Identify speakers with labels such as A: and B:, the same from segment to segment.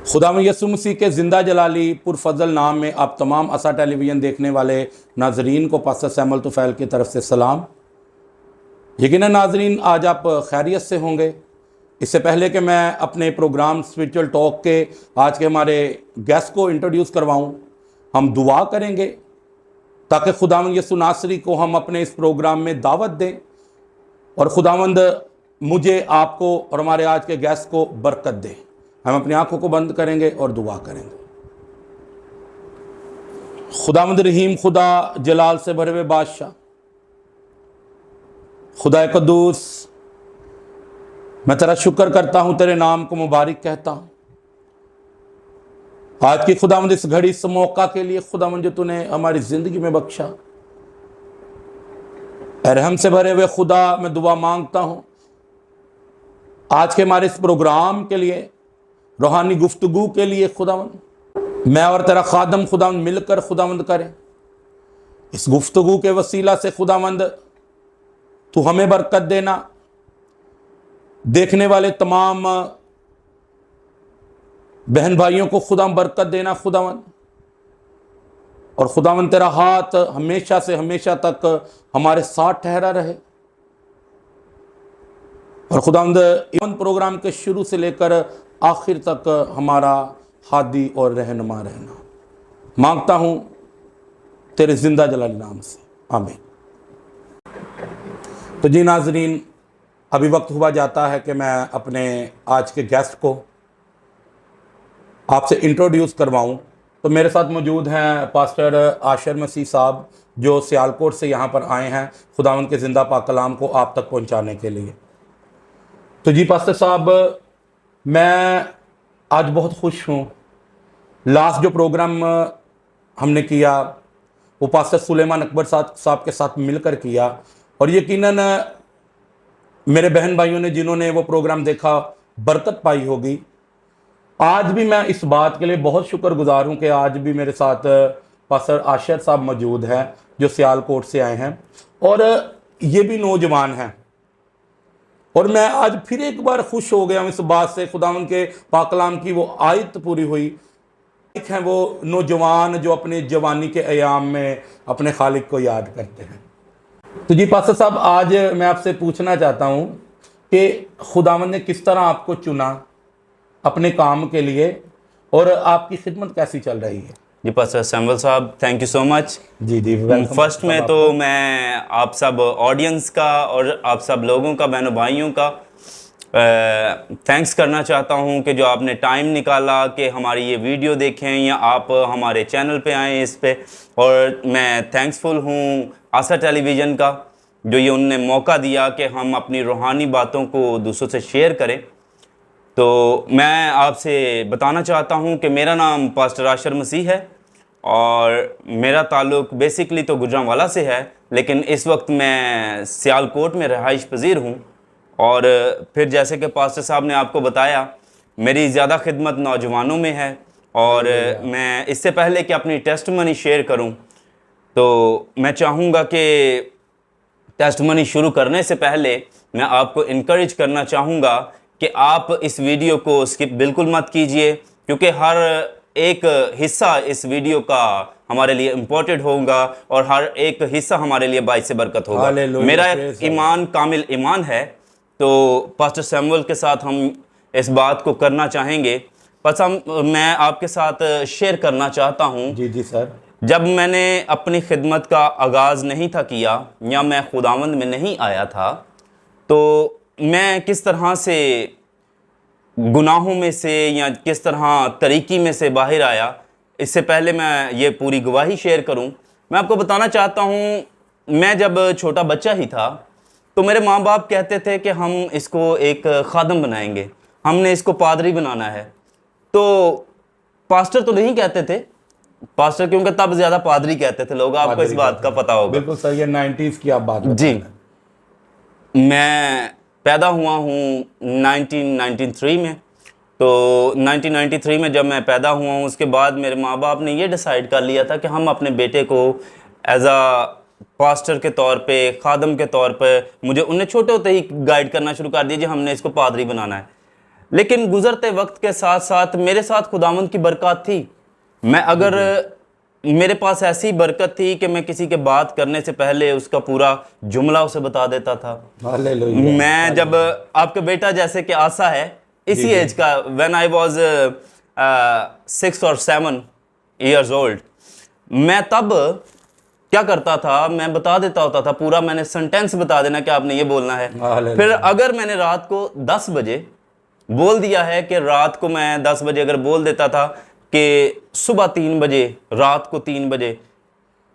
A: खुदावंद यीशु मसीह के ज़िंदा जलाली पुरफजल नाम में आप तमाम असा टेलीविज़न देखने वाले नाजरीन को पास्टर सैमुअल तुफैल की तरफ से सलाम। यकीनन नाजरीन आज आप खैरियत से होंगे। इससे पहले कि मैं अपने प्रोग्राम स्पिरिचुअल टॉक के आज के हमारे गेस्ट को इंट्रोड्यूस करवाऊं, हम दुआ करेंगे ताकि खुदावंद यीशु नासरी को हम अपने इस प्रोग्राम में दावत दें और खुदावंद मुझे, आपको और हमारे आज के गेस्ट को बरकत दे। हम अपनी आंखों को बंद करेंगे और दुआ करेंगे। खुदावंद रहीम, खुदा जलाल से भरे हुए बादशाह, खुदा कद्दूस, मैं तेरा शुक्र करता हूं, तेरे नाम को मुबारक कहता हूं। आज की खुदावंद इस घड़ी, इस मौका के लिए खुदावंद जो तूने हमारी जिंदगी में बख्शा, रहम से भरे हुए खुदा मैं दुआ मांगता हूं आज के हमारे इस प्रोग्राम के लिए, रूहानी गुफ्तगू के लिए खुदावंद मैं और तेरा खादम खुदावंद मिलकर खुदावंद करें। इस गुफ्तगू के वसीला से खुदावंद तू हमें बरकत देना, देखने वाले तमाम बहन भाइयों को खुदा बरकत देना खुदावंद, और खुदावंद तेरा हाथ हमेशा से हमेशा तक हमारे साथ ठहरा रहे। और खुदावंद इवन प्रोग्राम के शुरू से लेकर आखिर तक हमारा हादी और रहनुमा रहना मांगता हूं तेरे जिंदा जलाली नाम से, आमीन। तो जी नाजरीन, अभी वक्त हुआ जाता है कि मैं अपने आज के गेस्ट को आपसे इंट्रोड्यूस करवाऊं। तो मेरे साथ मौजूद हैं पास्टर आशर मसीह साहब, जो सियालकोट से यहाँ पर आए हैं खुदावंद के ज़िंदा पाक कलाम को आप तक पहुँचाने के लिए। तो जी पास्टर साहब, मैं आज बहुत खुश हूँ। लास्ट जो प्रोग्राम हमने किया वो पास्टर सुलेमान अकबर साहब के साथ मिलकर किया, और यकीनन मेरे बहन भाइयों ने जिन्होंने वो प्रोग्राम देखा बरकत पाई होगी। आज भी मैं इस बात के लिए बहुत शुक्रगुजार हूँ कि आज भी मेरे साथ पास्टर आशर साहब मौजूद हैं जो सियालकोट से आए हैं, और ये भी नौजवान हैं। और मैं आज फिर एक बार खुश हो गया हूँ इस बात से, खुदावंद के पाक कलाम की वो आयत पूरी हुई। एक है वो नौजवान जो अपने जवानी के अयाम में अपने खालिक को याद करते हैं। तो जी पास्टर साहब, आज मैं आपसे पूछना चाहता हूँ कि खुदावंद ने किस तरह आपको चुना अपने काम के लिए और आपकी खिदमत कैसी चल रही है?
B: जी पास्टर सैमुअल साहब, थैंक यू सो मच।
A: जी जी,
B: फर्स्ट में तो मैं आप सब ऑडियंस का और आप सब लोगों का, बहनों भाइयों का थैंक्स करना चाहता हूं कि जो आपने टाइम निकाला कि हमारी ये वीडियो देखें या आप हमारे चैनल पे आएँ इस पे। और मैं थैंक्सफुल हूं आशा टेलीविज़न का, जो ये उनने मौका दिया कि हम अपनी रूहानी बातों को दूसरों से शेयर करें। तो मैं आपसे बताना चाहता हूं कि मेरा नाम पास्टर आशर मसीह है और मेरा ताल्लुक़ बेसिकली तो गुजरांवाला से है, लेकिन इस वक्त मैं सियालकोट में रहाइश पजीर हूं। और फिर जैसे कि पास्टर साहब ने आपको बताया, मेरी ज़्यादा खिदमत नौजवानों में है। और मैं इससे पहले कि अपनी टेस्टमनी शेयर करूं, तो मैं चाहूँगा कि टेस्टमनी शुरू करने से पहले मैं आपको इनकरेज करना चाहूँगा कि आप इस वीडियो को स्किप बिल्कुल मत कीजिए, क्योंकि हर एक हिस्सा इस वीडियो का हमारे लिए इम्पोर्टेंट होगा और हर एक हिस्सा हमारे लिए बाइस बरकत होगा। मेरा ईमान कामिल ईमान है। तो पास्टर सैमुअल के साथ हम इस बात को करना चाहेंगे। बस मैं आपके साथ शेयर करना चाहता हूँ।
A: जी जी सर।
B: जब मैंने अपनी खिदमत का आगाज़ नहीं था किया या मैं खुदावंद में नहीं आया था, तो मैं किस तरह से गुनाहों में से या किस तरह तरीक़ी में से बाहर आया, इससे पहले मैं ये पूरी गवाही शेयर करूं। मैं आपको बताना चाहता हूं, मैं जब छोटा बच्चा ही था तो मेरे माँ बाप कहते थे कि हम इसको एक खादम बनाएंगे, हमने इसको पादरी बनाना है। तो पास्टर तो नहीं कहते थे, पास्टर क्योंकि तब ज़्यादा पादरी कहते थे लोग, आपको इस बात का पता होगा।
A: बिल्कुल सही है, 90s की आप बात
B: जी। मैं पैदा हुआ हूँ 1993 में। तो 1993 में जब मैं पैदा हुआ हूँ, उसके बाद मेरे माँ बाप ने ये डिसाइड कर लिया था कि हम अपने बेटे को एज आ पास्टर के तौर पे, खादम के तौर पे, मुझे उन्हें छोटे होते ही गाइड करना शुरू कर दिया, हमने इसको पादरी बनाना है। लेकिन गुजरते वक्त के साथ साथ मेरे साथ खुदावंद की बरकत थी। मैं अगर मेरे पास ऐसी बरकत थी कि मैं किसी के बात करने से पहले उसका पूरा जुमला उसे बता देता था।
A: हालेलुया।
B: मैं जब आपका बेटा जैसे कि आसा है इसी एज का, व्हेन आई वाज 6 और 7 इयर्स ओल्ड, मैं तब क्या करता था, मैं बता देता होता था पूरा, मैंने सेंटेंस बता देना कि आपने ये बोलना है। फिर अगर मैंने रात को 10 बजे बोल दिया है कि रात को मैं 10 बजे अगर बोल देता था कि सुबह 3 बजे, रात को 3 बजे,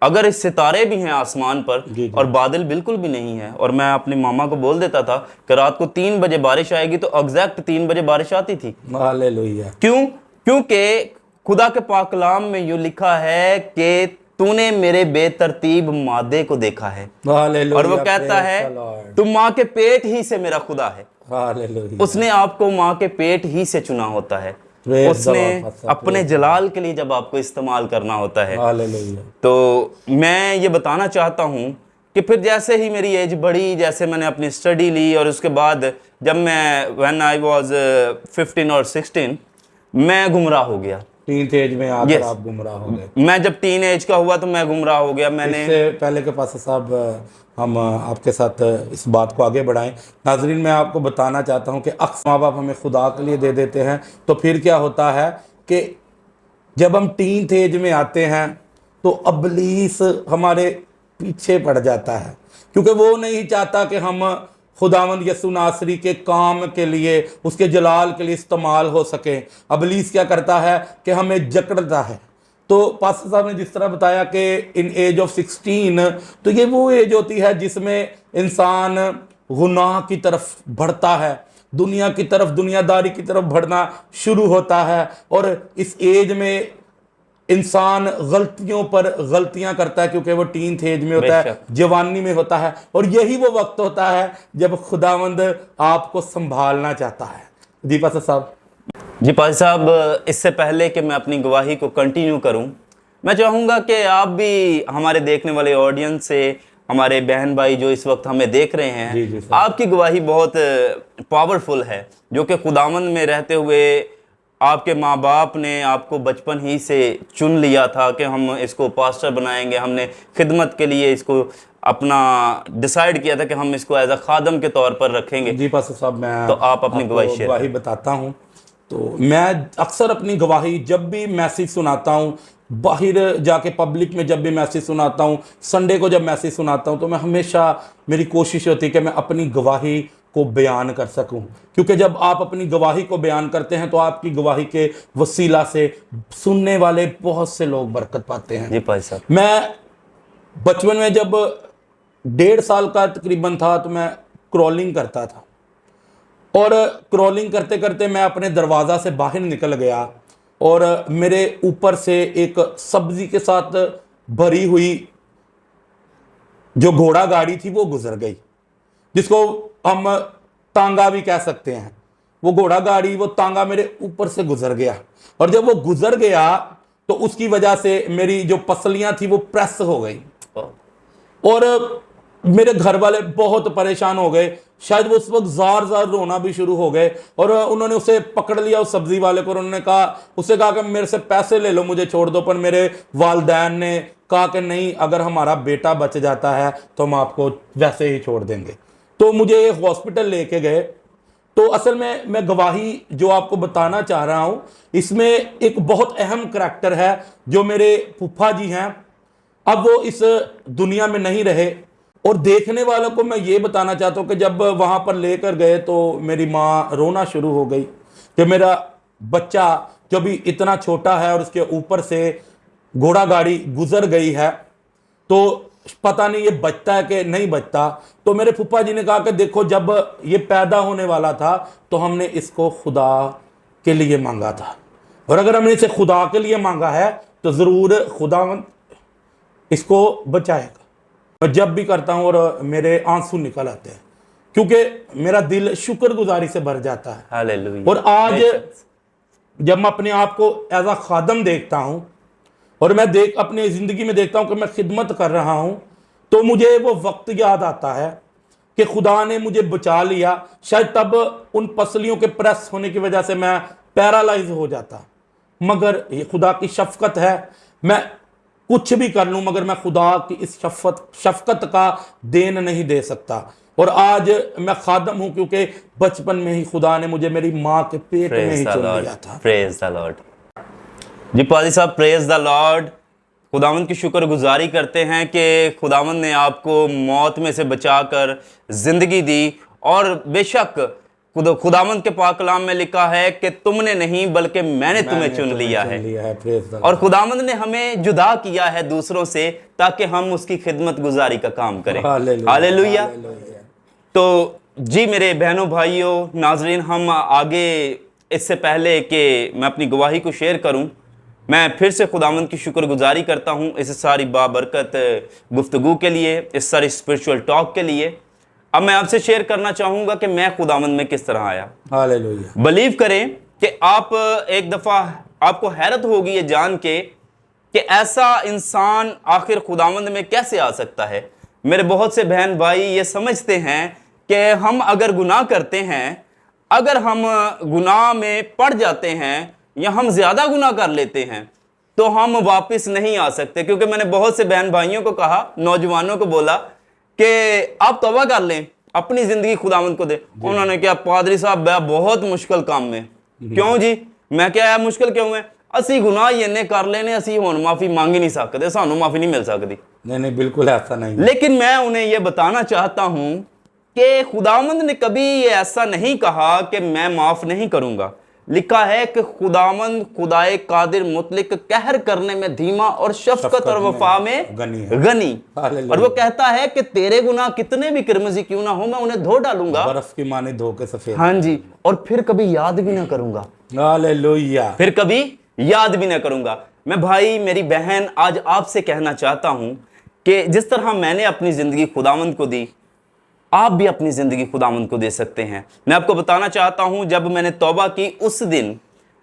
B: अगर इस सितारे भी हैं आसमान पर और बादल बिल्कुल भी नहीं है, और मैं अपनी मामा को बोल देता था कि रात को 3 बजे बारिश आएगी, तो एग्जैक्ट 3 बजे बारिश आती थी।
A: हालेलुया।
B: क्यों? क्योंकि खुदा के पाक कलाम में यूं लिखा है कि तूने मेरे बेतरतीब मादे को देखा है, और वो कहता है तुम माँ के पेट ही से मेरा खुदा है।
A: हालेलुया।
B: उसने आपको माँ के पेट ही से चुना होता है, उसने अपने जलाल के लिए जब आपको इस्तेमाल करना होता है।
A: हालेलुया।
B: तो मैं ये बताना चाहता हूँ कि फिर जैसे ही मेरी एज बढ़ी, जैसे मैंने अपनी स्टडी ली, और उसके बाद जब मैं व्हेन आई वाज 15 और 16 मैं गुमराह हो गया।
A: टीन एज में आकर आप गुमराह हो गए।
B: मैं जब टीन एज का हुआ तो मैं गुमराह हो गया। मैंने
A: इससे पहले के पास साहब हम आपके साथ इस बात को आगे बढ़ाएं। नाजरीन, मैं आपको बताना चाहता हूं कि अक्सर माँ बाप हमें खुदा के लिए दे देते हैं, तो फिर क्या होता है कि जब हम टीन एज में आते हैं तो अबलीस हमारे पीछे पड़ जाता है, क्योंकि वो नहीं चाहता कि हम खुदावंद यसू नासरी के काम के लिए, उसके जलाल के लिए इस्तेमाल हो सके। अबलीस क्या करता है कि हमें जकड़ता है। तो पास्टर साहब ने जिस तरह बताया कि इन एज ऑफ 16, तो ये वो एज होती है जिसमें इंसान गुनाह की तरफ बढ़ता है, दुनिया की तरफ, दुनियादारी की तरफ बढ़ना शुरू होता है, और इस एज में इंसान गलतियों पर गलतियां करता है, क्योंकि वो टीन एज में होता है, जवानी में होता है, और यही वो वक्त होता है जब खुदावंद आपको संभालना चाहता है। जी पास्टर साहब।
B: जी पाजी साहब, इससे पहले कि मैं अपनी गवाही को कंटिन्यू करूं, मैं चाहूँगा कि आप भी हमारे देखने वाले ऑडियंस से, हमारे बहन भाई जो इस वक्त हमें देख रहे हैं, आपकी गवाही बहुत पावरफुल है, जो कि खुदावंद में रहते हुए आपके माँ बाप ने आपको बचपन ही से चुन लिया था कि हम इसको पास्टर बनाएंगे। हमने खिदमत के लिए इसको अपना डिसाइड किया था कि हम इसको एज अ खादम के तौर पर रखेंगे।
A: जी पास्टर साहब, मैं
B: तो आप अपनी गवाही
A: बताता हूँ। तो मैं अक्सर अपनी गवाही जब भी मैसेज सुनाता हूँ, बाहर जाके पब्लिक में जब भी मैसेज सुनाता हूँ, संडे को जब मैसेज सुनाता हूँ, तो मैं हमेशा, मेरी कोशिश होती है कि मैं अपनी गवाही को बयान कर सकूं, क्योंकि जब आप अपनी गवाही को बयान करते हैं तो आपकी गवाही के वसीला से सुनने वाले बहुत से लोग बरकत पाते हैं।
B: जी भाई साहब।
A: मैं बचपन में जब 1.5 साल का तकरीबन था तो मैं क्रॉलिंग करता था, और क्रॉलिंग करते करते मैं अपने दरवाज़ा से बाहर निकल गया, और मेरे ऊपर से एक सब्जी के साथ भरी हुई जो घोड़ा गाड़ी थी वो गुजर गई, जिसको हम तांगा भी कह सकते हैं। वो घोड़ा गाड़ी, वो तांगा मेरे ऊपर से गुजर गया, और जब वो गुजर गया तो उसकी वजह से मेरी जो पसलियां थी वो प्रेस हो गई, और मेरे घर वाले बहुत परेशान हो गए। शायद वो उस वक्त जार जार रोना भी शुरू हो गए, और उन्होंने उसे पकड़ लिया, उस सब्जी वाले को। उन्होंने कहा, उससे कहा कि मेरे से पैसे ले लो, मुझे छोड़ दो। पर मेरे वालिदैन ने कहा कि नहीं, अगर हमारा बेटा बच जाता है तो हम आपको वैसे ही छोड़ देंगे। तो मुझे हॉस्पिटल लेके गए। तो असल में मैं गवाही जो आपको बताना चाह रहा हूँ, इसमें एक बहुत अहम करैक्टर है जो मेरे फूफा जी हैं। अब वो इस दुनिया में नहीं रहे, और देखने वालों को मैं ये बताना चाहता हूँ कि जब वहाँ पर लेकर गए तो मेरी माँ रोना शुरू हो गई कि मेरा बच्चा जो भी इतना छोटा है और उसके ऊपर से घोड़ा गाड़ी गुजर गई है, तो पता नहीं ये बचता है कि नहीं बचता। तो मेरे फूफा जी ने कहा कि देखो, जब ये पैदा होने वाला था तो हमने इसको खुदा के लिए मांगा था, और अगर हमने इसे खुदा के लिए मांगा है तो ज़रूर खुदावंद इसको बचाएगा। मैं जब भी करता हूँ और मेरे आंसू निकल आते हैं, क्योंकि मेरा दिल शुक्रगुजारी से भर जाता है।
B: हालेलुया।
A: और आज जब मैं अपने आप को एज अ खादम देखता हूँ, और मैं अपनी ज़िंदगी में देखता हूँ कि मैं खिदमत कर रहा हूँ, तो मुझे वो वक्त याद आता है कि खुदा ने मुझे बचा लिया, शायद तब उन पसलियों के प्रेस होने की वजह से मैं पैरालाइज हो जाता। मगर ये खुदा की शफकत है, मैं कुछ भी कर लूं मगर मैं खुदा की इस शफकत का देन नहीं दे सकता। और आज मैं खादम हूं क्योंकि बचपन में ही खुदा ने मुझे मेरी माँ के पेट में ही चुन लिया था।
B: Praise the lord. जी पादी साहब, प्रेज द लॉर्ड। खुदावंद की शुक्रगुजारी करते हैं कि खुदावंद ने आपको मौत में से बचाकर जिंदगी दी। और बेशक खुदावंद के पाक कलाम में लिखा है कि तुमने नहीं बल्कि मैंने तुम्हें चुन लिया है। और खुदावंद ने हमें जुदा किया है दूसरों से ताकि हम उसकी खिदमत गुजारी का काम करें। हालेलुया। तो जी मेरे बहनों भाइयों नाजरीन, हम आगे इससे पहले कि मैं अपनी गवाही को शेयर करूं, मैं फिर से खुदावंद की शुक्रगुजारी करता हूं इस सारी बाबरकत गुफ्तगू के लिए, इस सारी स्पिरिचुअल टॉक के लिए। अब मैं आपसे शेयर करना चाहूंगा कि मैं खुदावंद में किस तरह आया।
A: हालेलुया।
B: बिलीव करें कि आप एक दफ़ा आपको हैरत होगी ये जान के कि ऐसा इंसान आखिर खुदावंद में कैसे आ सकता है। मेरे बहुत से बहन भाई ये समझते हैं कि हम अगर गुनाह करते हैं, अगर हम गुनाह में पड़ जाते हैं या हम ज़्यादा गुनाह कर लेते हैं तो हम वापस नहीं आ सकते। क्योंकि मैंने बहुत से बहन भाइयों को कहा, नौजवानों को बोला कि आप तौबा कर लें, अपनी ज़िंदगी खुदावंद को दे। उन्होंने क्या, पादरी साहब बहुत मुश्किल काम में। क्यों जी? मैं क्या है मुश्किल क्यों है? असी गुनाह इन्ने कर लेने, असी हुण माफ़ी मांग ही नहीं सकते, सानू माफ़ी नहीं मिल सकती।
A: नहीं, बिल्कुल ऐसा नहीं।
B: लेकिन मैं उन्हें यह बताना चाहता हूं कि खुदावंद ने कभी ये ऐसा नहीं कहा कि मैं माफ नहीं करूंगा। लिखा है कि खुदावंद खुदाए कादिर मुतलिक कहर करने में धीमा और शफकत और वफा में गनी। और वो कहता है कि तेरे गुनाह कितने भी किरमजी क्यों ना हो, मैं उन्हें धो डालूंगा
A: बर्फ की माने धो के सफेद।
B: हाँ जी, और फिर कभी याद भी ना करूंगा।
A: हालेलुया।
B: फिर कभी याद भी ना करूंगा। मैं भाई, मेरी बहन, आज आपसे कहना चाहता हूं कि जिस तरह मैंने अपनी जिंदगी खुदावंद को दी, आप भी अपनी ज़िंदगी खुदावंद को दे सकते हैं। मैं आपको बताना चाहता हूं, जब मैंने तौबा की उस दिन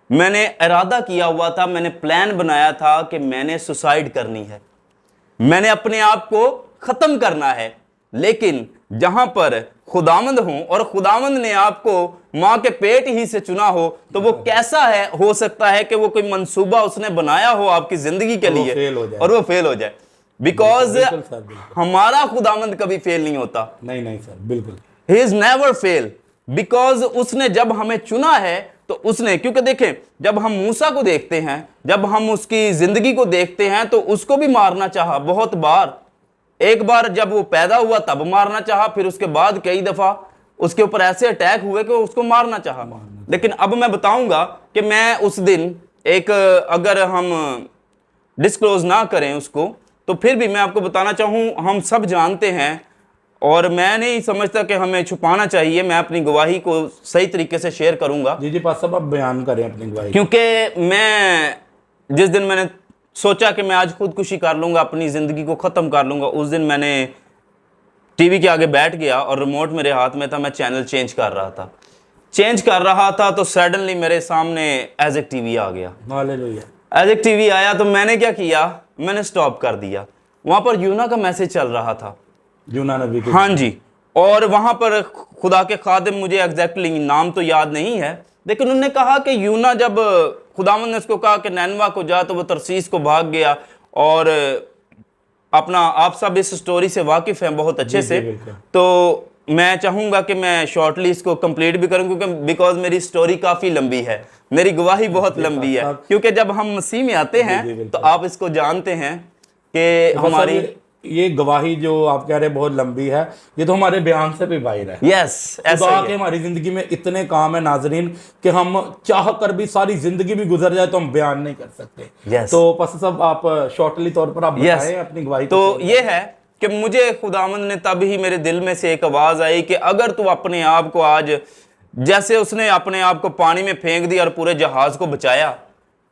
B: मैंने इरादा किया हुआ था, मैंने प्लान बनाया था कि मैंने सुसाइड करनी है, मैंने अपने आप को ख़त्म करना है। लेकिन जहां पर खुदावंद हो और खुदावंद ने आपको माँ के पेट ही से चुना हो, तो वो कैसा है, हो सकता है कि वो कोई मंसूबा उसने बनाया हो आपकी ज़िंदगी के लिए और वो फेल हो जाए। बिकॉज हमारा खुदावंद कभी फेल नहीं होता।
A: नहीं सर, बिल्कुल।
B: He is never fail. Because उसने जब हमें चुना है तो उसने, क्योंकि देखें, जब हम मूसा को देखते हैं, जब हम उसकी जिंदगी को देखते हैं, तो उसको भी मारना चाहा बहुत बार। एक बार जब वो पैदा हुआ तब मारना चाहा, फिर उसके बाद कई दफा उसके ऊपर ऐसे अटैक हुए कि उसको मारना चाहा। लेकिन अब मैं बताऊंगा कि मैं उस दिन एक, अगर हम डिस्क्लोज ना करें उसको, तो फिर भी मैं आपको बताना चाहूँ, हम सब जानते हैं और मैं नहीं समझता कि हमें छुपाना चाहिए। मैं अपनी गवाही को सही तरीके से शेयर करूंगा।
A: जी पास साहब, आप बयान करें अपनी गवाही।
B: क्योंकि मैं जिस दिन मैंने सोचा कि मैं आज खुदकुशी कर लूँगा, अपनी ज़िंदगी को ख़त्म कर लूँगा, उस दिन मैंने टीवी के आगे बैठ गया और रिमोट मेरे हाथ में था। मैं चैनल चेंज कर रहा था तो सडनली मेरे सामने एज़ेक टीवी आ गया।
A: हालेलुया।
B: एज़ेक टीवी आया तो मैंने क्या किया, मैंने स्टॉप कर दिया। वहाँ पर यूना का मैसेज चल रहा था,
A: यूना नबी के।
B: हाँ जी। और वहाँ पर खुदा के खादिम, मुझे एग्जैक्टली नाम तो याद नहीं है, लेकिन उन्होंने कहा कि यूना, जब खुदावंद ने उसको कहा कि नैनवा को जा, तो वो तरसीस को भाग गया। और अपना, आप सब इस स्टोरी से वाकिफ़ हैं बहुत अच्छे से, तो मैं चाहूँगा कि मैं शॉर्टली इसको कंप्लीट भी करूँ, क्योंकि बिकॉज मेरी स्टोरी काफ़ी लंबी है, मेरी गवाही बहुत लंबी है। क्योंकि जब हम मसीह में आते हैं तो आप इसको जानते हैं कि हमारी
A: ये गवाही जो आप कह रहे हैं बहुत लंबी है, ये तो हमारे बयान से भी बाहर है।
B: यस,
A: ऐसा कि हमारी जिंदगी में इतने काम है नाजरीन कि हम चाह कर भी सारी जिंदगी भी गुजर जाए तो हम बयान नहीं कर सकते। तो बस सब आप शॉर्टली तौर पर आप बताएं अपनी गवाही।
B: तो ये है कि मुझे खुदावंद ने तब ही मेरे दिल में से एक आवाज़ आई कि अगर तू अपने आप को आज, जैसे उसने अपने आप को पानी में फेंक दिया और पूरे जहाज़ को बचाया,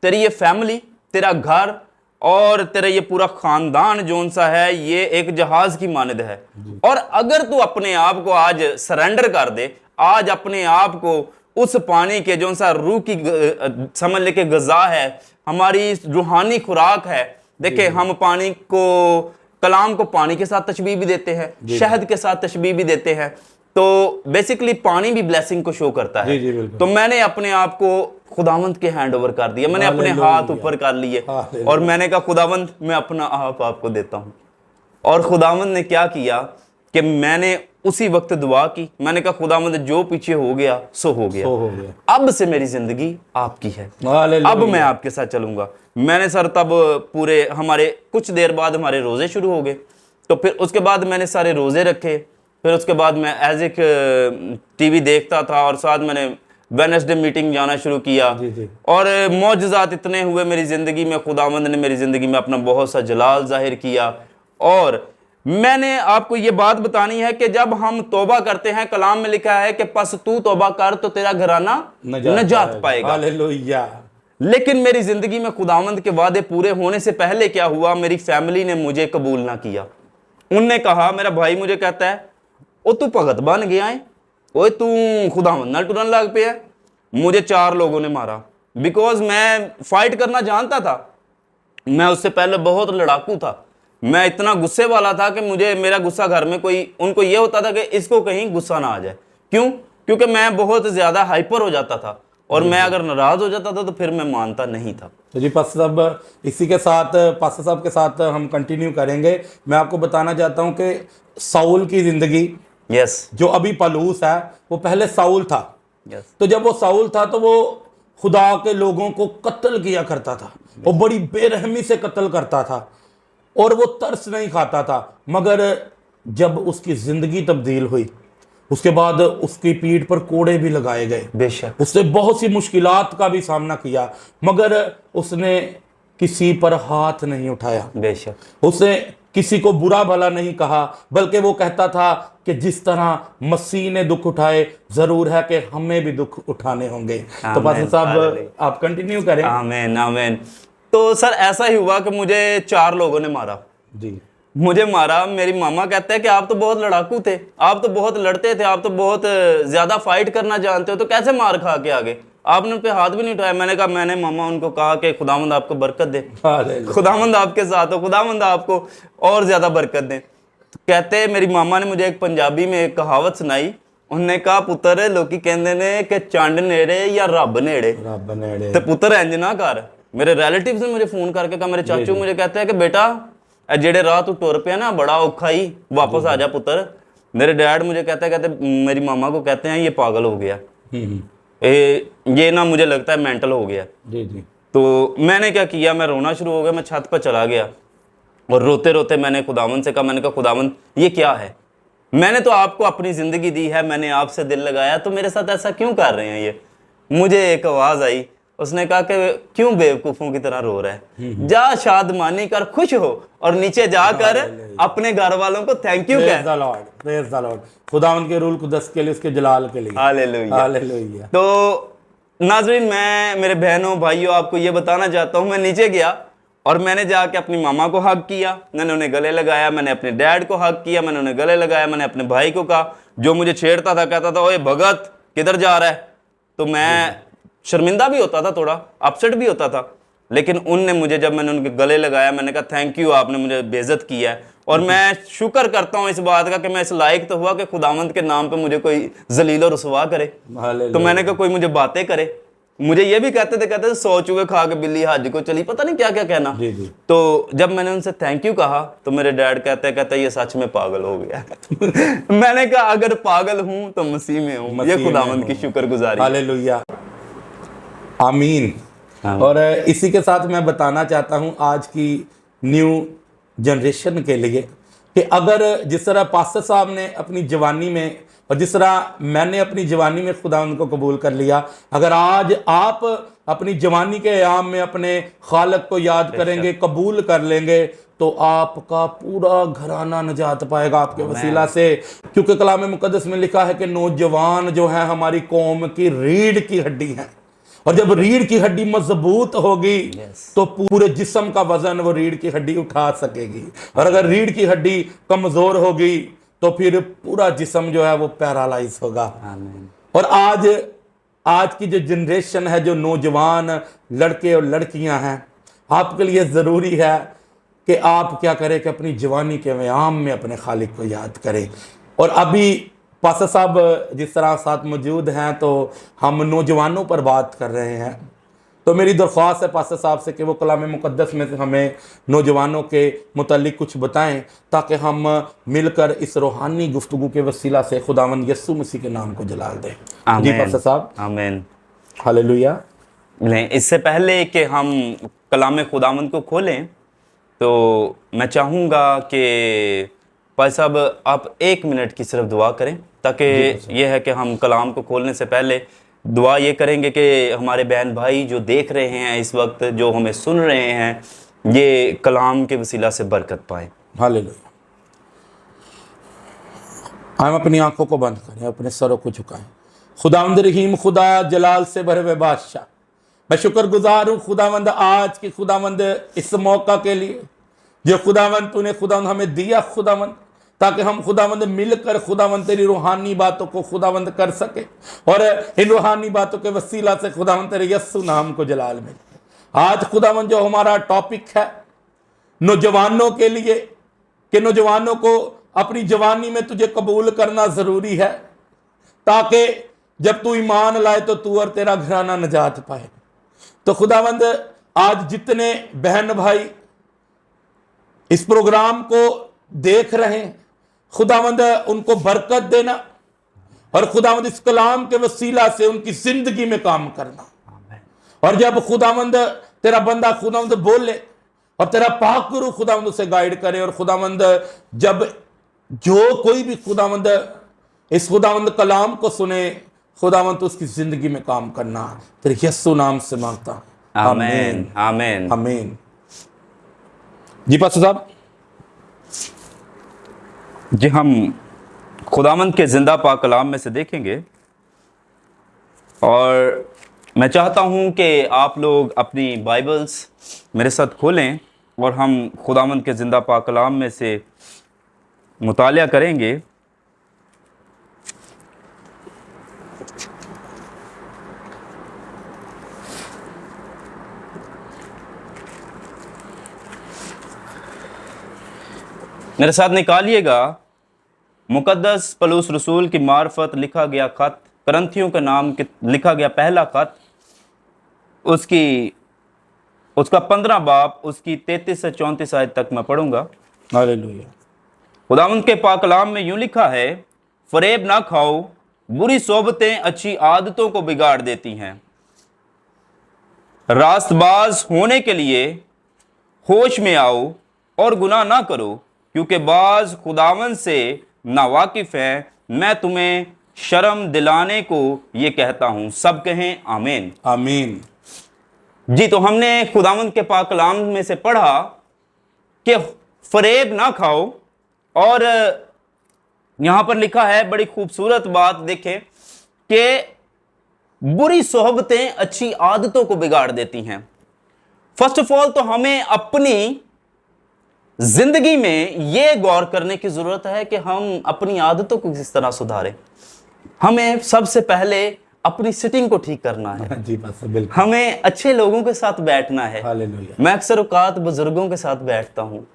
B: तेरी ये फैमिली, तेरा घर और तेरा ये पूरा ख़ानदान जोन सा है, ये एक जहाज़ की मानद है। और अगर तू अपने आप को आज सरेंडर कर दे, आज अपने आप को उस पानी के जोन सा रूह की समझ ले के ग़िज़ा है, हमारी रूहानी खुराक है। देखे, हम पानी को कलाम को पानी के साथ तशबीह भी देते हैं, शहद के साथ तशबीह भी देते हैं। तो बेसिकली पानी भी ब्लेसिंग को शो करता है। तो मैंने अपने आप को खुदावंद के हैंड ओवर कर दिया, मैंने अपने हाथ ऊपर कर लिए और मैंने कहा खुदावंद मैं अपना आप आपको देता हूं। और खुदावंद ने क्या किया कि मैंने उसी वक्त दुआ की, मैंने कहा खुदावंद जो पीछे हो गया सो हो गया, अब से मेरी जिंदगी आपकी है, अब मैं आपके साथ चलूंगा। मैंने सर तब पूरे हमारे कुछ देर बाद हमारे रोजे शुरू हो गए, तो फिर उसके बाद मैंने सारे रोजे रखे। फिर उसके बाद मैं एज एक टीवी देखता था और साथ मैंने वेडनेसडे मीटिंग जाना शुरू किया। और मौजज़ात इतने हुए मेरी ज़िंदगी में, खुदावंद ने मेरी ज़िंदगी में अपना बहुत सा जलाल जाहिर किया। और मैंने आपको ये बात बतानी है कि जब हम तौबा करते हैं, कलाम में लिखा है कि पस तू तौबा कर तो तेरा घराना नजात पाएगा।
A: हालेलुया।
B: लेकिन मेरी ज़िंदगी में खुदावंद के वादे पूरे होने से पहले क्या हुआ, मेरी फैमिली ने मुझे कबूल ना किया। उनने कहा, मेरा भाई मुझे कहता है ओ तू भगत बन गया है, ओए तू खुदावंद नाल टुरन लग पे है। मुझे 4 लोगों ने मारा, बिकॉज मैं फाइट करना जानता था। मैं उससे पहले बहुत लड़ाकू था, मैं इतना गुस्से वाला था कि मुझे मेरा गुस्सा घर में कोई, उनको ये होता था कि इसको कहीं गुस्सा ना आ जाए। क्यों? क्योंकि मैं बहुत ज्यादा हाइपर हो जाता था और मैं अगर नाराज हो जाता था तो फिर मैं मानता नहीं था।
A: तो जी पास्टर साहब, इसी के साथ पास्टर साहब के साथ हम कंटिन्यू करेंगे। मैं आपको बताना चाहता हूं कि साउल की जिंदगी, जो अभी पलूस है, वो पहले साउल था। तो जब वो साउल था तो वो खुदा के लोगों को कत्ल किया करता था, वो बड़ी बेरहमी से कत्ल करता था और वो तरस नहीं खाता था। मगर जब उसकी जिंदगी तब्दील हुई, उसके बाद उसकी पीठ पर कोड़े भी लगाए गए,
B: बेशक
A: उसने बहुत सी मुश्किलात का भी सामना किया, मगर उसने किसी पर हाथ नहीं उठाया,
B: बेशक
A: उसने किसी को बुरा भला नहीं कहा, बल्कि वो कहता था कि जिस तरह मसीह ने दुख उठाए, जरूर है कि हमें भी दुख उठाने होंगे। तो पास्टर साहब आप कंटिन्यू करें।
B: आमीन आमीन। तो सर ऐसा ही हुआ कि मुझे 4 लोगों ने मारा
A: जी,
B: मुझे मारा। मेरी मामा कहते हैं कि आप तो बहुत लड़ाकू थे, आप तो बहुत लड़ते थे, आप तो बहुत ज्यादा फाइट करना जानते हो, तो कैसे मार खा के आगे? आपने उन पे हाथ भी नहीं उठाया। मैंने कहा, मैंने मामा उनको कहा कि खुदावंद आपको बरकत दे, खुदावंद आपके साथ हो, खुदावंद आपको और ज्यादा बरकत दे। तो कहते, मेरी मामा ने मुझे एक पंजाबी में एक कहावत सुनाई। उन्होंने कहा, पुत्र लोकी कहते ने कि चंड नेड़े या रब नेड़े, तो पुत्र इंज ना कर। मेरे रिलेटिव्स ने मुझे फोन करके कहा, मेरे चाचू मुझे कहते हैं कि बेटा जेड़े राह तू टुर पे ना, बड़ा औखा ही, वापस आ जा पुत्र। मेरे डैड मुझे कहते मेरी मामा को कहते हैं ये पागल हो गया, ये ना मुझे लगता है मेंटल हो गया।
A: जी जी।
B: तो मैंने क्या किया, मैं रोना शुरू हो गया। मैं छत पर चला गया और रोते रोते मैंने खुदावंद से कहा, मैंने कहा खुदावंद ये क्या है? मैंने तो आपको अपनी ज़िंदगी दी है, मैंने आपसे दिल लगाया, तो मेरे साथ ऐसा क्यों कर रहे हैं ये? मुझे एक आवाज़ आई, उसने कहा कि क्यों बेवकूफ़ों की तरह रो रहा है, जा शादमानी कर, खुश हो और नीचे जाकर अपने घर वालों को थैंक यू कह।
A: Praise the Lord. खुदावंद के रूल कुदस के लिए, उसके जलाल के लिए।
B: Hallelujah
A: hallelujah.
B: तो नाज़रीन, मैं मेरे बहनों भाइयों आपको ये बताना चाहता हूँ, मैं नीचे गया और मैंने जाके अपनी मामा को हग किया, मैंने उन्हें गले लगाया, मैंने अपने डैड को हग किया, मैंने उन्हें गले लगाया, मैंने अपने भाई को कहा, जो मुझे छेड़ता था, कहता था ओए भगत किधर जा रहा है, तो मैं शर्मिंदा भी होता था, थोड़ा अपसेट भी होता था। लेकिन उनने मुझे, जब मैंने उनके गले लगाया, मैंने कहा थैंक यू, आपने मुझे बेइज्जत किया है। और मैं शुक्र करता हूँ इस बात का कि मैं इस लायक तो हुआ कि खुदावंद के नाम पे मुझे कोई जलील और रुसवा करे। तो मैंने कहा कोई मुझे बातें करे। मुझे ये भी कहते थे 100 चूहे खा के बिल्ली हज को चली, पता नहीं क्या क्या कहना।
A: जी जी।
B: तो जब मैंने उनसे थैंक यू कहा तो मेरे डैड कहते ये सच में पागल हो गया। मैंने कहा अगर पागल हूं तो मसीह में हूं, ये खुदावंद की शुक्रगुजारी।
A: हालेलुया, आमीन। और इसी के साथ मैं बताना चाहता हूं आज की न्यू जनरेशन के लिए कि अगर जिस तरह पास्टर साहब ने अपनी जवानी में और जिस तरह मैंने अपनी जवानी में खुदावंद को कबूल कर लिया, अगर आज आप अपनी जवानी के अयाम में अपने खालक को याद करेंगे, कबूल कर लेंगे, तो आपका पूरा घराना निजात पाएगा आपके वसीला से। क्योंकि कलाम मुकद्दस में लिखा है कि नौजवान जो है हमारी कौम की रीढ़ की हड्डी है, और जब रीढ़ की हड्डी मजबूत होगी तो पूरे जिस्म का वजन वो रीढ़ की हड्डी उठा सकेगी, और अगर रीढ़ की हड्डी कमजोर होगी तो फिर पूरा जिस्म जो है वो पैरालाइज होगा। और आज की जो जनरेशन है, जो नौजवान लड़के और लड़कियां हैं, आपके लिए ज़रूरी है कि आप क्या करें कि अपनी जवानी के व्यायाम में अपने खालिक को याद करें। और अभी पासा साहब जिस तरह साथ मौजूद हैं तो हम नौजवानों पर बात कर रहे हैं, तो मेरी दरख्वास्त है पासा साहब से कि वो कलाम मुक़द्दस में से हमें नौजवानों के मुतालिक कुछ बताएं, ताकि हम मिलकर इस रूहानी गुफ्तगू के वसीला से खुदावंद यस्सु मसीह के नाम को जलाल दें। जी पासा साहब।
B: आमीन।
A: हालेलुया।
B: नहीं, इससे पहले कि हम कलाम खुदावंद को खोलें तो मैं चाहूँगा कि भाई साहब आप 1 मिनट की सिर्फ दुआ करें, ताकि ये है कि हम कलाम को खोलने से पहले दुआ ये करेंगे कि हमारे बहन भाई जो देख रहे हैं इस वक्त, जो हमें सुन रहे हैं, ये कलाम के वसीला से बरकत पाए।
A: हालेलुया। हम अपनी आंखों को बंद करें, अपने सरों को झुकाएं। खुदावंद रहीम, खुदा जलाल से भरे हुए बादशाह, मैं शुक्रगुजार हूँ खुदावंद आज की खुदावंद इस मौका के लिए जो खुदावंद तूने खुदावंद हमें दिया खुदावंद, ताकि हम खुदावंद मिलकर खुदावंद तेरी रूहानी बातों को खुदावंद कर सके और इन रूहानी बातों के वसीला से खुदावंद तेरे यस्सु नाम को जलाल मिले। आज खुदावंद जो हमारा टॉपिक है नौजवानों के लिए, कि नौजवानों को अपनी जवानी में तुझे कबूल करना ज़रूरी है, ताकि जब तू ईमान लाए तो तू और तेरा घराना निजात पाए। तो खुदावंद आज जितने बहन भाई इस प्रोग्राम को देख रहे हैं, खुदावंद उनको बरकत देना और खुदावंद इस कलाम के वसीला से उनकी जिंदगी में काम करना। और जब खुदावंद तेरा बंदा खुदावंद बोले और तेरा पाक रूह खुदावंद उसे गाइड करे, और खुदावंद जब जो कोई भी खुदावंद इस खुदावंद कलाम को सुने, खुदावंद उसकी जिंदगी में काम करना तेरे यस्सु नाम से मांगता हूं।
B: आमीन आमीन
A: आमीन। जी पास्टर साहब।
B: जी, हम खुदावंद के जिंदा पाक कलाम में से देखेंगे, और मैं चाहता हूं कि आप लोग अपनी बाइबल्स मेरे साथ खोलें और हम खुदावंद के जिंदा पाक कलाम में से मुतालिया करेंगे। मेरे साथ निकालिएगा मुकद्दस पलूस रसूल की मार्फत लिखा गया खत, करंथियों के नाम के लिखा गया पहला खत, उसका 15 बाब, उसकी 33 से 34 आयत तक मैं पढ़ूंगा।
A: हालेलुया।
B: खुदावंद के पाक कलाम में यूं लिखा है, फरेब ना खाओ, बुरी सोबतें अच्छी आदतों को बिगाड़ देती हैं। रास्तबाज होने के लिए होश में आओ और गुनाह ना करो, क्योंकि बाज खुदावंद से नावाकिफ है। मैं तुम्हें शर्म दिलाने को ये कहता हूं। सब कहें आमीन
A: आमीन।
B: जी, तो हमने खुदावंद के पाक कलाम में से पढ़ा कि फरेब ना खाओ, और यहां पर लिखा है बड़ी खूबसूरत बात, देखें कि बुरी सोहबतें अच्छी आदतों को बिगाड़ देती हैं। फर्स्ट ऑफ ऑल तो हमें अपनी जिंदगी में यह गौर करने की जरूरत है कि हम अपनी आदतों को किस तरह सुधारें। हमें सबसे पहले अपनी सिटिंग को ठीक करना है।
A: जी बस बिल्कुल।
B: हमें अच्छे लोगों के साथ बैठना है।
A: हालेलुया।
B: मैं अक्सर औकात बुजुर्गों के साथ बैठता हूँ,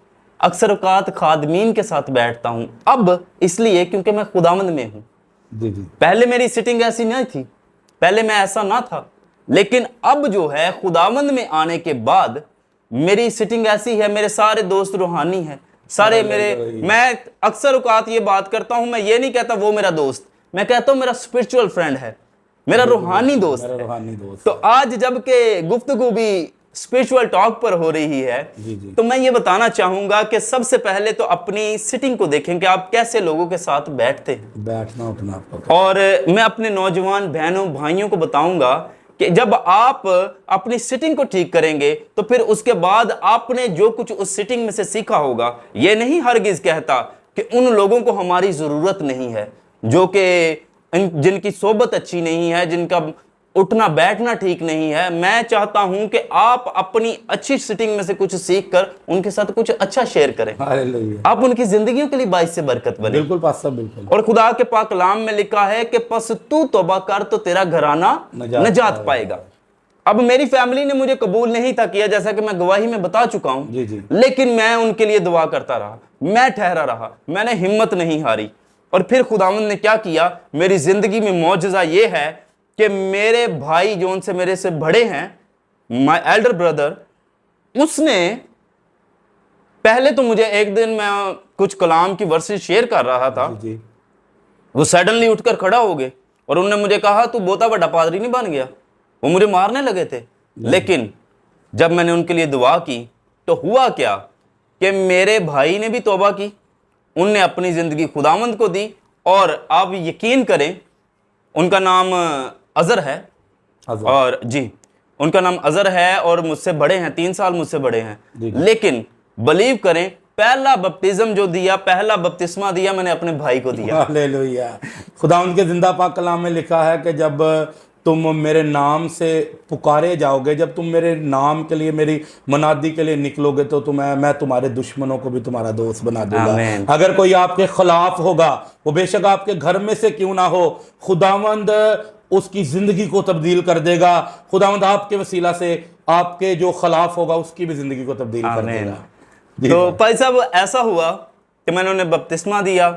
B: अक्सर औकात खादमीन के साथ बैठता हूँ। अब इसलिए क्योंकि मैं खुदावंद में हूँ।
A: जी जी।
B: पहले मेरी सिटिंग ऐसी नहीं थी, पहले मैं ऐसा ना था, लेकिन अब जो है खुदावंद में आने के बाद मेरी सिटिंग ऐसी है। मेरे सारे दोस्त रूहानी हैं, सारे मैं अक्सर औकात ये बात करता हूं, मैं ये नहीं कहता वो मेरा दोस्त, मैं कहता हूं मेरा स्पिरिचुअल फ्रेंड है, मेरा रूहानी दोस्त है। तो आज जबकि गुफ्तगू भी स्पिरिचुअल टॉक पर हो रही है, तो मैं ये बताना चाहूंगा कि सबसे पहले तो अपनी सिटिंग को देखें कि आप कैसे लोगों के साथ बैठते हैं,
A: बैठना उठना आपका।
B: और मैं अपने नौजवान बहनों भाइयों को बताऊंगा कि जब आप अपनी सिटिंग को ठीक करेंगे तो फिर उसके बाद आपने जो कुछ उस सिटिंग में से सीखा होगा, ये नहीं हरगिज कहता कि उन लोगों को हमारी ज़रूरत नहीं है जो कि जिनकी सोबत अच्छी नहीं है, जिनका उठना बैठना ठीक नहीं है। मैं चाहता हूं कि आप अपनी अच्छी सिटिंग में से कुछ सीख कर उनके साथ कुछ अच्छा शेयर करें, आप उनकी जिंदगियों के लिए बाइस से बरकत बने।
A: बिल्कुल पास्टर, बिल्कुल।
B: और खुदा के पाक कलाम में लिखा है कि पस तू तौबा कर तो तेरा घराना नजात पाएगा। अब मेरी फैमिली ने मुझे कबूल नहीं था किया, जैसा कि मैं गवाही में बता चुका हूं,
A: जी जी।
B: लेकिन मैं उनके लिए दुआ करता रहा, मैं ठहरा रहा, मैंने हिम्मत नहीं हारी। और फिर खुदावंद ने क्या किया, मेरी जिंदगी में मौजज़ा ये है कि मेरे भाई जो उनसे मेरे से बड़े हैं, माय एल्डर ब्रदर, उसने पहले तो मुझे एक दिन मैं कुछ कलाम की वर्सेस शेयर कर रहा था,
A: जी जी।
B: वो सडनली उठकर खड़ा हो गए और उन्होंने मुझे कहा तू बहुता बड़ा पादरी नहीं बन गया। वो मुझे मारने लगे थे, लेकिन जब मैंने उनके लिए दुआ की तो हुआ क्या कि मेरे भाई ने भी तौबा की, उनने अपनी जिंदगी खुदावंद को दी। और आप यकीन करें, उनका नाम अजहर है,
A: अजहर।
B: और जी उनका नाम अजहर है और मुझसे बड़े हैं, 3 साल मुझसे बड़े हैं।
A: जी।
B: लेकिन बिलीव करें, पहला बपतिस्म जो दिया, पहला बपतिस्मा दिया मैंने अपने भाई को दिया।
A: हालेलुया। खुदावंद के जिंदा पाक कलाम में लिखा है कि जब तुम मेरे नाम से पुकारे जाओगे, जब तुम मेरे नाम के लिए, मेरी मनादी के लिए निकलोगे, तो मैं तुम्हारे दुश्मनों को भी तुम्हारा दोस्त बना दूंगा।
B: आमीन।
A: अगर कोई आपके खिलाफ होगा, वो बेशक आपके घर में से क्यों ना हो, खुदावंद उसकी जिंदगी को तब्दील कर देगा। खुदावंद आपके वसीला से आपके जो खिलाफ होगा उसकी भी जिंदगी को तब्दील कर
B: आमीन।
A: देगा। जी
B: तो भाई साहब, ऐसा हुआ कि मैंने उन्हें बपतिस्मा दिया,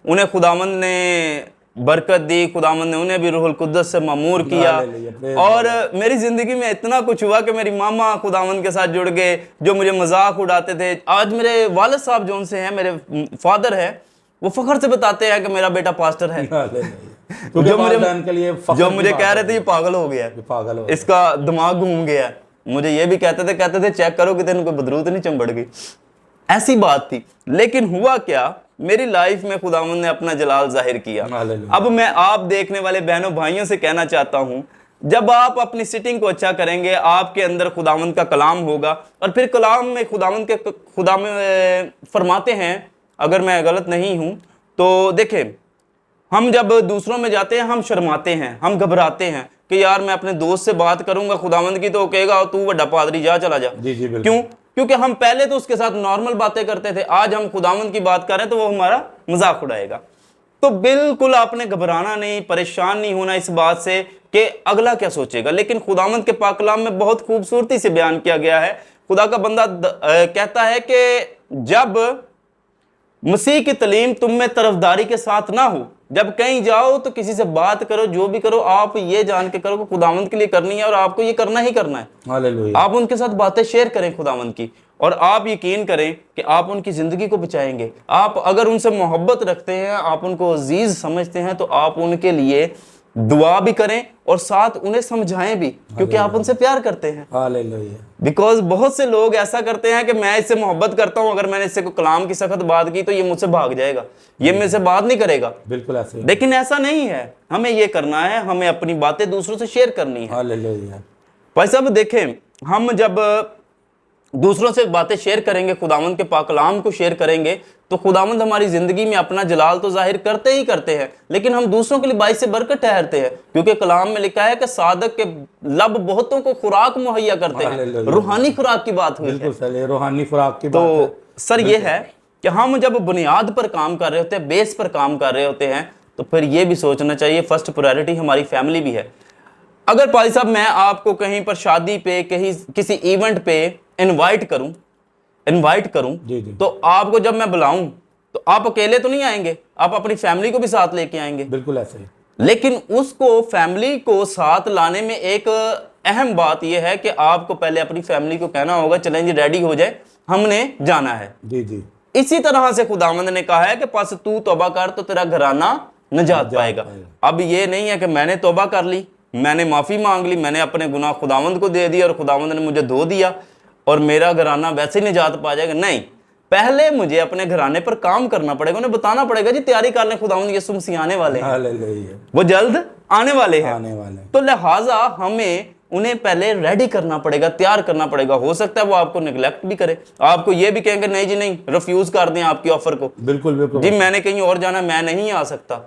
B: उन्हें खुदावंद ने बरकत दी, खुदावंद ने उन्हें भी रूहुल कुद्दस से मामूर किया। और मेरी जिंदगी में इतना कुछ हुआ कि मेरी मामा खुदावंद के साथ जुड़ गए, जो मुझे मजाक उड़ाते थे। आज मेरे वालिद साहब जो उनसे हैं, मेरे फादर है, वो फख्र से बताते हैं कि मेरा बेटा पास्टर है। जो मुझे कह रहे थे ये पागल हो गया है,
A: पागल हो,
B: इसका दिमाग घूम गया है। मुझे ये भी कहते थे चेक करो कि तेन कोई बदरूत नहीं चंबड़ गई। ऐसी बात थी। लेकिन हुआ क्या, मेरी लाइफ में खुदावंद ने अपना जलाल जाहिर किया। अब मैं आप देखने वाले बहनों भाइयों से कहना चाहता हूं, जब आप अपनी सिटिंग को अच्छा करेंगे, आपके अंदर खुदावंद का कलाम होगा। और फिर कलाम में खुदा में फरमाते हैं, अगर मैं गलत नहीं हूं तो देखें, हम जब दूसरों में जाते हैं हम शर्माते हैं, हम घबराते हैं कि यार मैं अपने दोस्त से बात करूंगा खुदावंद की तो कहेगा तू बड़ा पादरी जा, चला जा।
A: जी जी,
B: क्यों? क्योंकि हम पहले तो उसके साथ नॉर्मल बातें करते थे, आज हम खुदावंद की बात कर रहे हैं तो वो हमारा मजाक उड़ाएगा। तो बिल्कुल आपने घबराना नहीं, परेशान नहीं होना इस बात से कि अगला क्या सोचेगा। लेकिन खुदावंद के पाक कलाम में बहुत खूबसूरती से बयान किया गया है। खुदा का बंदा कहता है कि जब मसीह की तालीम तुम में तरफदारी के साथ ना हो, जब कहीं जाओ तो किसी से बात करो, जो भी करो आप ये जान के करो कि खुदावंद के लिए करनी है और आपको ये करना ही करना है।
A: हालेलुया।
B: आप उनके साथ बातें शेयर करें खुदावंद की, और आप यकीन करें कि आप उनकी जिंदगी को बचाएंगे। आप अगर उनसे मोहब्बत रखते हैं, आप उनको अजीज समझते हैं, तो आप उनके लिए दुआ भी करें और साथ उन्हें समझाएं भी, क्योंकि आप उनसे प्यार करते हैं।
A: हालेलुया।
B: बिकॉज बहुत से लोग ऐसा करते हैं कि मैं इससे मोहब्बत करता हूं, अगर मैंने इससे कोई कलाम की सख्त बात की तो ये मुझसे भाग जाएगा, ये मेरे से बात नहीं करेगा।
A: बिल्कुल ऐसे।
B: लेकिन ऐसा नहीं है, हमें ये करना है, हमें अपनी बातें दूसरों से शेयर करनी है।
A: हालेलुया।
B: भाई साहब देखें, हम जब दूसरों से बातें शेयर करेंगे, खुदावंद के पाक कलाम को शेयर करेंगे, तो खुदावंद हमारी जिंदगी में अपना जलाल तो जाहिर करते ही करते हैं, लेकिन हम दूसरों के लिए बाइस से बरकत ठहरते हैं। क्योंकि कलाम में लिखा है कि सादक के लब बहुतों को खुराक मुहैया करते हैं। रूहानी खुराक की बात हुई है।
A: बिल्कुल सही, रूहानी खुराक की बात है।
B: तो सर ये है कि हम जब बुनियाद पर काम कर रहे होते हैं, बेस पर काम कर रहे होते हैं, तो फिर ये भी सोचना चाहिए फर्स्ट प्रायोरिटी हमारी फैमिली भी है। अगर भाई साहब मैं आपको कहीं पर शादी पे, कहीं किसी इवेंट पे इनवाइट करूं
A: जी जी।
B: तो आपको जब मैं बुलाऊं तो आप अकेले तो नहीं आएंगे, आप अपनी फैमिली को भी साथ लेके आएंगे।
A: बिल्कुल ऐसे ही।
B: लेकिन उसको फैमिली को साथ लाने में एक अहम बात यह है कि आपको पहले अपनी फैमिली को कहना होगा चलें जी रेडी हो जाए, हमने जाना है।
A: जी जी।
B: इसी तरह से खुदावंद ने कहा है कि बस तू तौबा कर तो तेरा घराना नजात पाएगा। अब ये नहीं है कि मैंने तौबा कर ली, मैंने माफी मांग ली, मैंने अपने गुनाह खुदावंद को दे दिया और खुदावंद ने मुझे धो दिया और मेरा घराना वैसे ही निजात पा जाएगा। नहीं, पहले मुझे अपने घराने पर काम करना पड़ेगा, उन्हें बताना पड़ेगा जी तैयारी कर लें, खुदावंद यीशु मसीह आने वाले हैं,
A: हालेलुया।
B: वो जल्द आने वाले हैं। तो लिहाजा हमें उन्हें पहले रेडी करना पड़ेगा, तैयार करना पड़ेगा। हो सकता है वो आपको निगलेक्ट भी करे, आपको ये भी कहेंगे नहीं जी नहीं, रिफ्यूज कर दें आपकी ऑफर को।
A: बिल्कुल बिल्कुल
B: जी मैंने कहीं और जाना, मैं नहीं आ सकता।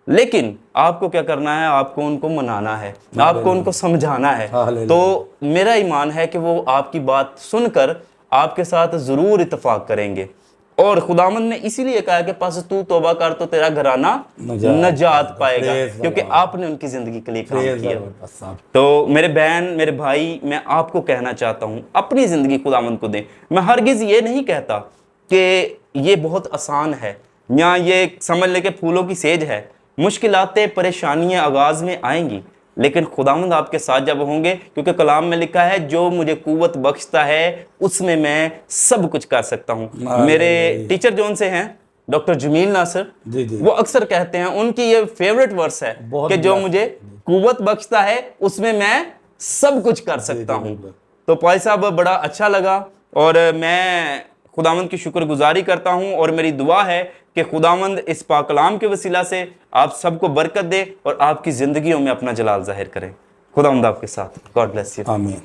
B: लेकिन आपको क्या करना है, आपको उनको मनाना है, आपको उनको समझाना है। तो मेरा ईमान है कि वो आपकी बात सुनकर आपके साथ जरूर इत्तेफाक करेंगे। और खुदावंद ने इसीलिए कहा कि पास तू तौबा कर तो तेरा घराना नजात पाएगा, क्योंकि आपने उनकी जिंदगी के लिए काम किया। तो मेरे बहन, मेरे भाई, मैं आपको कहना चाहता हूं अपनी जिंदगी खुदावंद को दें। मैं हरगिज ये नहीं कहता कि ये बहुत आसान है या ये समझ ले के फूलों की सेज है। मुश्किलातें, परेशानियां आगाज में आएंगी, लेकिन खुदावंद आपके साथ जब होंगे, क्योंकि कलाम में लिखा है जो मुझे कुव्वत बख्शता है उसमें मैं सब कुछ कर सकता हूं। मेरे टीचर जोन से हैं डॉक्टर जमील नासिर, वो अक्सर कहते हैं, उनकी ये फेवरेट वर्स है कि जो मुझे कुव्वत बख्शता है उसमें मैं सब कुछ कर सकता हूं। तो भाई साहब बड़ा अच्छा लगा और मैं खुदावंद की शुक्रगुजारी करता हूं और मेरी दुआ है कि खुदावंद इस पाक कलाम के वसीला से आप सबको बरकत दे और आपकी जिंदगियों में अपना जलाल जाहिर करें। खुदावंद आपके साथ। God bless you.
A: आमीन।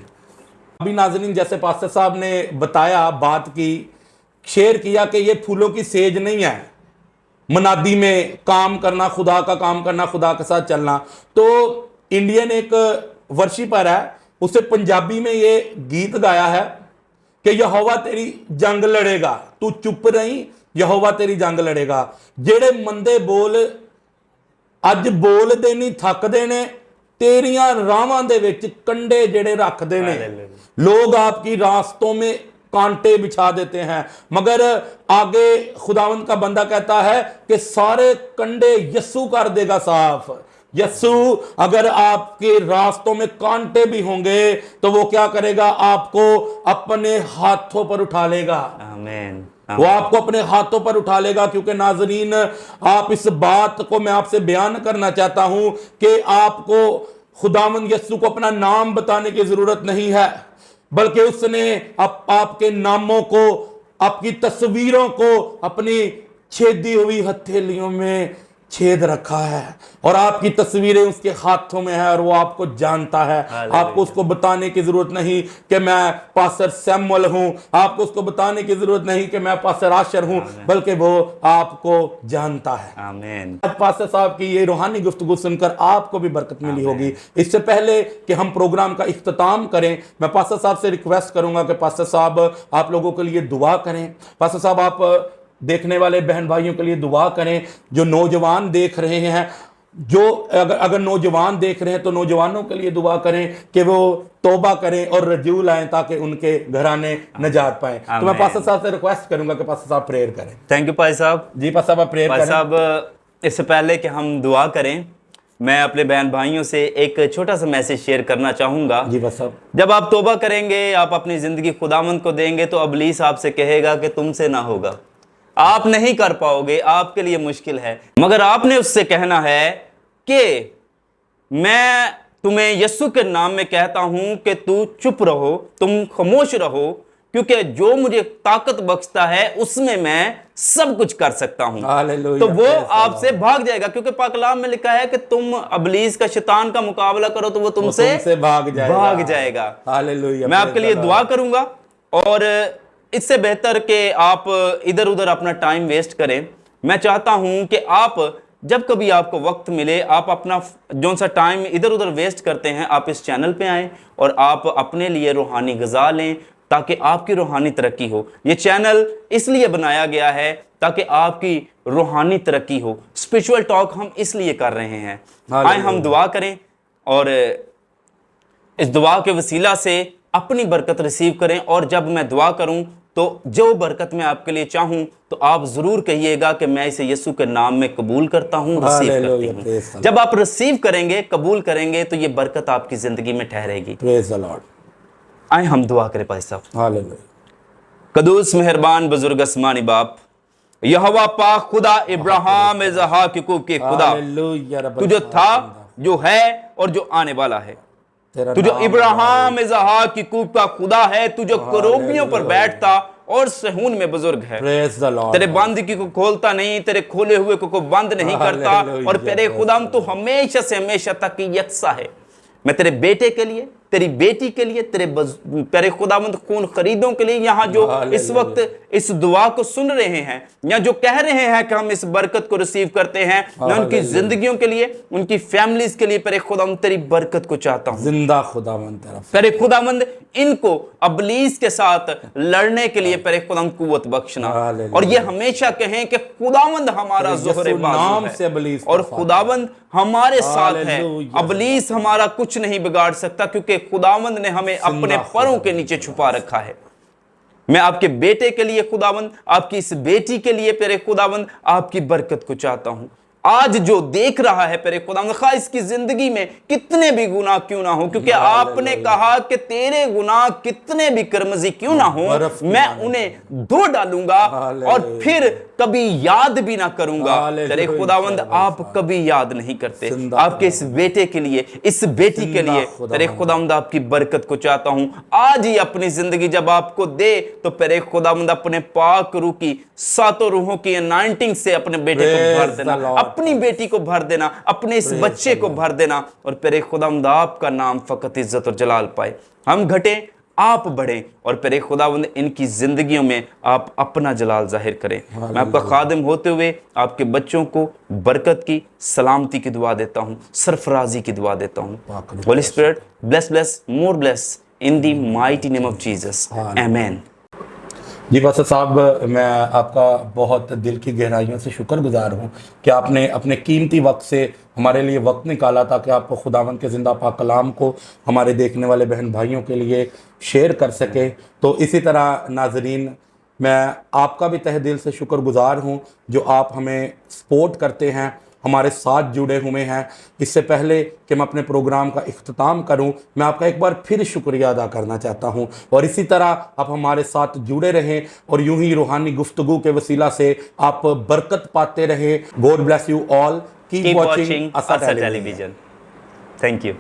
A: अभी नाज़रीन जैसे पास्टर साहब ने बताया, बात की, शेयर किया कि ये फूलों की सेज नहीं है, मनादी में काम करना, खुदा का काम करना, खुदा के साथ चलना। तो इंडियन एक वर्शिपर है, उसे पंजाबी में ये गीत गाया है कि यहोवा तेरी जंग लड़ेगा, तू चुप रही, यहोवा तेरी जंग लड़ेगा। जेड़े मंदे बोल अज बोलदे नहीं थकदे ने, तेरियां रावां दे विच कंडे जेड़े रखदे ने। लोग आपकी रास्तों में कांटे बिछा देते हैं, मगर आगे खुदावंद का बंदा कहता है कि सारे कंडे यस्सु कर देगा साफ। यस्सु अगर आपके रास्तों में कांटे भी होंगे तो वो क्या करेगा, आपको अपने हाथों पर उठा लेगा।
B: आमीन।
A: वो आपको अपने हाथों पर उठा लेगा। क्योंकि नाजरीन, आप इस बात को मैं आपसे बयान करना चाहता हूं कि आपको खुदावंद यस्सु को अपना नाम बताने की जरूरत नहीं है, बल्कि उसने आपके नामों को, आपकी तस्वीरों को अपनी छेदी हुई हथेलियों में छेद रखा है और आपकी तस्वीरें उसके हाथों में है और वो आपको जानता है। आपको उसको बताने की जरूरत नहीं कि मैं पास्टर सैमुअल हूं, आपको उसको बताने की जरूरत नहीं कि मैं पास्टर आशर हूं, बल्कि वो आपको जानता है।
B: आमीन।
A: आज पास्टर साहब की ये रूहानी गुफ्तगू सुनकर आपको भी बरकत मिली होगी। इससे पहले कि हम प्रोग्राम का इख्तिताम करें, मैं पास्टर साहब से रिक्वेस्ट करूंगा कि पास्टर साहब आप लोगों के लिए दुआ करें। पास्टर साहब आप देखने वाले बहन भाइयों के लिए दुआ करें, जो नौजवान देख रहे हैं, जो अगर नौजवान देख रहे हैं तो नौजवानों के लिए दुआ करें कि वो तौबा करें और रजू लाएं ताकि उनके घराने नजात पाएं। तो मैं पास्टर साहब से रिक्वेस्ट करूंगा कि पास्टर साहब प्रेयर करें।
B: थैंक यू भाई साहब।
A: जी पास्टर साहब, प्रेयर करें।
B: साहब, इससे पहले कि हम दुआ करें, मैं अपने बहन भाइयों से एक छोटा सा मैसेज शेयर करना चाहूंगा।
A: जी बस साहब,
B: जब आप तौबा करेंगे, आप अपनी जिंदगी खुदावंद को देंगे, तो इब्लीस आपसे कहेगा कि तुमसे ना होगा, आप नहीं कर पाओगे, आपके लिए मुश्किल है। मगर आपने उससे कहना है कि मैं तुम्हें यस्सु के नाम में कहता हूं कि तू चुप रहो, तुम खामोश रहो, क्योंकि जो मुझे ताकत बख्शता है उसमें मैं सब कुछ कर सकता हूं। तो वो आपसे भाग जाएगा, क्योंकि पाक कलाम में लिखा है कि तुम इब्लीस का, शैतान का मुकाबला करो तो वो तुमसे भाग जाएगा। मैं आपके लिए दुआ करूंगा और इससे बेहतर कि आप इधर उधर अपना टाइम वेस्ट करें, मैं चाहता हूं कि आप जब कभी आपको वक्त मिले, आप अपना जो सा टाइम इधर उधर वेस्ट करते हैं, आप इस चैनल पे आएं और आप अपने लिए रूहानी ग़िज़ा लें ताकि आपकी रूहानी तरक्की हो। ये चैनल इसलिए बनाया गया है ताकि आपकी रूहानी तरक्की हो। स्पिरिचुअल टॉक हम इसलिए कर रहे हैं। आए हम दुआ करें और इस दुआ के वसीला से अपनी बरकत रिसीव करें। और जब मैं दुआ करूं तो जो बरकत मैं आपके लिए चाहूं तो आप जरूर कहिएगा कि मैं इसे यीशु के नाम में कबूल करता हूं, रिसीव करती हूं। जब आप रिसीव करेंगे, कबूल करेंगे, तो ये बरकत आपकी जिंदगी में ठहरेगी। Praise the Lord. आए हम दुआ करें भाई साहब। हालेलुया। कदूस मेहरबान बुजुर्ग आसमानी बाप, यहोवा पाक खुदा, इब्राहिम इज़हाक याकूब के खुदा, तू जो था, जो है और जो आने वाला है, तू जो इब्राहिम इज़हाक याकूब का खुदा है, तू जो करूबियों पर बैठता और सहून में बुजुर्ग है। तेरे बंदगी को खोलता नहीं, तेरे खोले हुए को बंद नहीं करता, और तेरे खुदा तू हमेशा से हमेशा तक यकसा है। मैं तेरे बेटे के लिए, तेरी बेटी के लिए, तेरे प्यारे खुदावंद खून खरीदों के लिए, यहाँ जो इस वक्त इस दुआ को सुन रहे हैं या जो कह रहे हैं कि हम इस बरकत को रिसीव करते हैं, मैं उनकी जिंदगियों के लिए, उनकी फैमिलीज के लिए प्यारे खुदावंद तेरी बरकत को चाहता हूँ।
A: जिंदा खुदावंद
B: प्यारे खुदावंद इनको अबलीस के साथ लड़ने के लिए प्यारे खुदावंद कुव्वत बख्शना, और ये हमेशा कहें कि खुदावंद हमारा जोहरे बाजू है और खुदावंद हमारे साथ है। अबलीस हमारा कुछ नहीं बिगाड़ सकता, क्योंकि खुदावंद ने हमें अपने परों के नीचे छुपा रखा है। मैं आपके बेटे के लिए खुदावंद, आपकी इस बेटी के लिए प्यारे खुदावंद आपकी बरकत को चाहता हूं। आज जो देख रहा है प्यारे खुदावंद, खा इसकी जिंदगी में कितने भी गुनाह क्यों ना हो, क्योंकि आपने कहा कि तेरे गुनाह कितने भी कर्मजी क्यों ना हो, मैं उन्हें धो डालूंगा और फिर कभी याद भी ना करूंगा। तेरे खुदावंद आप कभी याद नहीं करते। आपके इस बेटे के लिए, इस बेटी के लिए तेरे खुदावंद आपकी बरकत को चाहता हूं। आज ही अपनी जिंदगी जब आपको दे तो तेरे खुदावंद अपने पाक रूह की, सातों रूहों की अनाइंटिंग से अपने बेटे को भर देना, अपनी बेटी को भर देना, अपने इस बच्चे को भर देना, और प्यारे खुदावंद आपका नाम फकत इज्जत और जलाल पाए। हम घटे, आप बढ़े, और प्यारे खुदावंद इनकी जिंदगियों में आप अपना जलाल जाहिर करें। मैं आपका खादिम होते हुए आपके बच्चों को बरकत की, सलामती की दुआ देता हूं, सरफराजी की दुआ देता हूं। Holy spirit bless more bless in the mighty name of Jesus, amen.
A: जी पास्टर साहब, मैं आपका बहुत दिल की गहराइयों से शुक्रगुजार हूँ कि आपने अपने कीमती वक्त से हमारे लिए वक्त निकाला ताकि आप खुदावंद के ज़िंदा पाक कलाम को हमारे देखने वाले बहन भाइयों के लिए शेयर कर सके। तो इसी तरह नाजरीन, मैं आपका भी तहे दिल से शुक्रगुजार हूँ जो आप हमें सपोर्ट करते हैं, हमारे साथ जुड़े हुए हैं। इससे पहले कि मैं अपने प्रोग्राम का इख्तिताम करूं, मैं आपका एक बार फिर शुक्रिया अदा करना चाहता हूं, और इसी तरह आप हमारे साथ जुड़े रहें और यूं ही रूहानी गुफ्तगू के वसीला से आप बरकत पाते रहें। God bless you all, keep watching आसा टेलीविजन।
B: Thank you.